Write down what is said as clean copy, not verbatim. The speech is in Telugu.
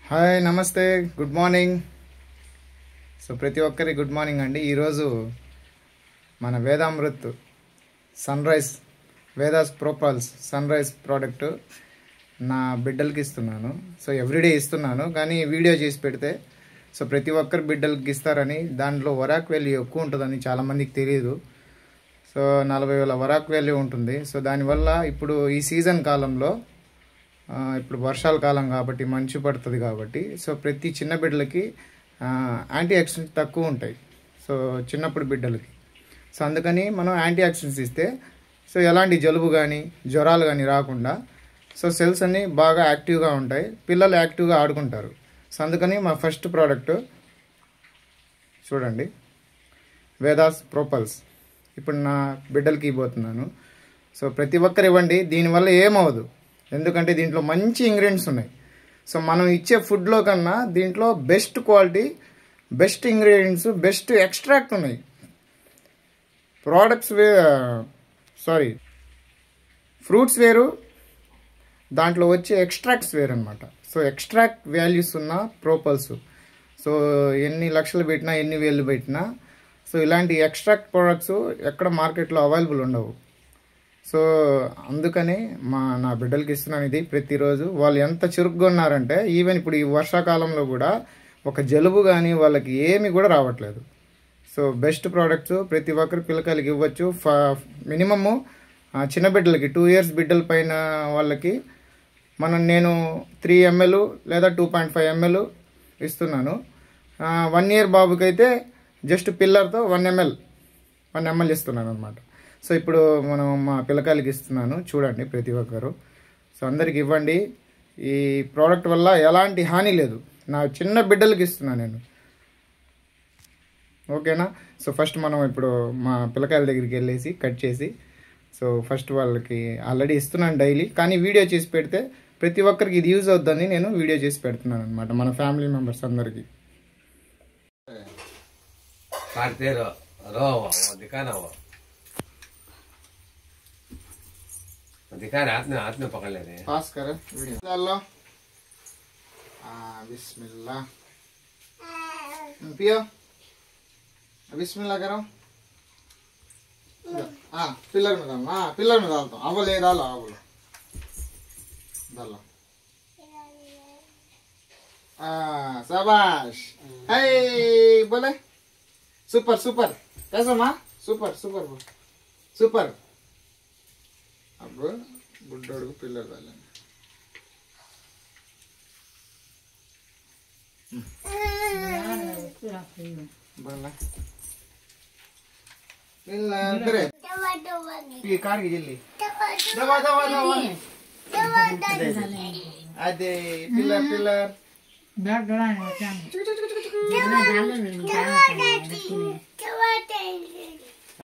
హాయ్ నమస్తే గుడ్ మార్నింగ్. సో ప్రతి ఒక్కరి గుడ్ మార్నింగ్ అండి. ఈరోజు మన వేదామృత్ సన్రైజ్ వేదాస్ ప్రోపాల్స్ సన్రైజ్ ప్రోడక్ట్ నా బిడ్డలకి ఇస్తున్నాను. సో ఎవ్రీడే ఇస్తున్నాను, కానీ వీడియో చేసి పెడితే సో ప్రతి ఒక్కరి బిడ్డలకి ఇస్తారని, దాంట్లో వరాక్ వాల్యూ ఎక్కువ ఉంటుందని చాలామందికి తెలియదు. సో 40,000 వరాక్ వాల్యూ ఉంటుంది. సో దానివల్ల ఇప్పుడు ఈ సీజన్ కాలంలో ఇప్పుడు వర్షాల కాలం కాబట్టి మంచు పడుతుంది కాబట్టి సో ప్రతి చిన్న బిడ్డలకి యాంటీ ఆక్సిడెంట్స్ తక్కువ ఉంటాయి. సో చిన్నప్పుడు బిడ్డలకి సో అందుకని మనం యాంటీ ఆక్సిడెంట్స్ ఇస్తే సో ఎలాంటి జలుబు కానీ జ్వరాలు కానీ రాకుండా సో సెల్స్ అన్నీ బాగా యాక్టివ్గా ఉంటాయి, పిల్లలు యాక్టివ్గా ఆడుకుంటారు. సో అందుకని మా ఫస్ట్ ప్రోడక్ట్ చూడండి, వేదాస్ ప్రోపల్స్ ఇప్పుడు నా బిడ్డలకి ఇవ్వబోతున్నాను. సో ప్రతి ఒక్కరు ఇవ్వండి, దీనివల్ల ఏమవదు, ఎందుకంటే దీంట్లో మంచి ఇంగ్రీడియంట్స్ ఉన్నాయి. సో మనం ఇచ్చే ఫుడ్లో కన్నా దీంట్లో best quality, best ingredients, best extract ఉన్నాయి. ప్రోడక్ట్స్ ఫ్రూట్స్ వేరు, దాంట్లో వచ్చే ఎక్స్ట్రాక్ట్స్ వేరు అనమాట. సో ఎక్స్ట్రాక్ట్ వాల్యూస్ ఉన్న ప్రోపల్స్ సో ఎన్ని లక్షలు పెట్టినా ఎన్ని వేలు పెట్టినా సో ఇలాంటి ఎక్స్ట్రాక్ట్ ప్రోడక్ట్స్ ఎక్కడ మార్కెట్లో అవైలబుల్ ఉండవు. సో అందుకని నా బిడ్డలకి ఇస్తున్నాను ఇది. ప్రతిరోజు వాళ్ళు ఎంత చురుగ్గా ఉన్నారంటే ఈవెన్ ఇప్పుడు ఈ వర్షాకాలంలో కూడా ఒక జలుబు కానీ వాళ్ళకి ఏమి కూడా రావట్లేదు. సో బెస్ట్ ప్రోడక్ట్స్ ప్రతి ఒక్కరి పిల్లకాయలకి ఇవ్వచ్చు. మినిమము చిన్న బిడ్డలకి 2 years బిడ్డల పైన వాళ్ళకి నేను 3 ml లేదా 2.5 ml ఇస్తున్నాను. 1 year బాబుకి అయితే జస్ట్ పిల్లర్తో 1 ml ఇస్తున్నాను అనమాట. సో ఇప్పుడు మా పిల్లకాయలకి ఇస్తున్నాను, చూడండి ప్రతి ఒక్కరు. సో అందరికి ఇవ్వండి. ఈ ప్రోడక్ట్ వల్ల ఎలాంటి హాని లేదు, నా చిన్న బిడ్డలకి ఇస్తున్నాను నేను. ఓకేనా? సో ఫస్ట్ మనం ఇప్పుడు మా పిల్లకాయల దగ్గరికి వెళ్ళేసి కట్ చేసి సో ఫస్ట్ వాళ్ళకి ఆల్రెడీ ఇస్తున్నాను డైలీ, కానీ వీడియో చేసి పెడితే ప్రతి ఒక్కరికి ఇది యూజ్ అవుతుందని నేను వీడియో చేసి పెడుతున్నాను అనమాట, మన ఫ్యామిలీ మెంబర్స్ అందరికీ. हाथ में पकड़ ले रहे हैं। पास कर वीडियो डालो। बिस्मिल्लाह पियो, बिस्मिल्लाह करो। पिलर में डालो, पिलर में डालता हूँ। अवल ये डालो, अवल डालो। शाबाश, हे बोले सुपर सुपर, कैसा माँ? सुपर सुपर बोल, सुपर. अब बुड्ढोड़ को पिलर डालेंगे. बोला पिलर करे पी कार की जल्दी दवा दवा दवा अदे पिलर पिलर बैग डराने क्या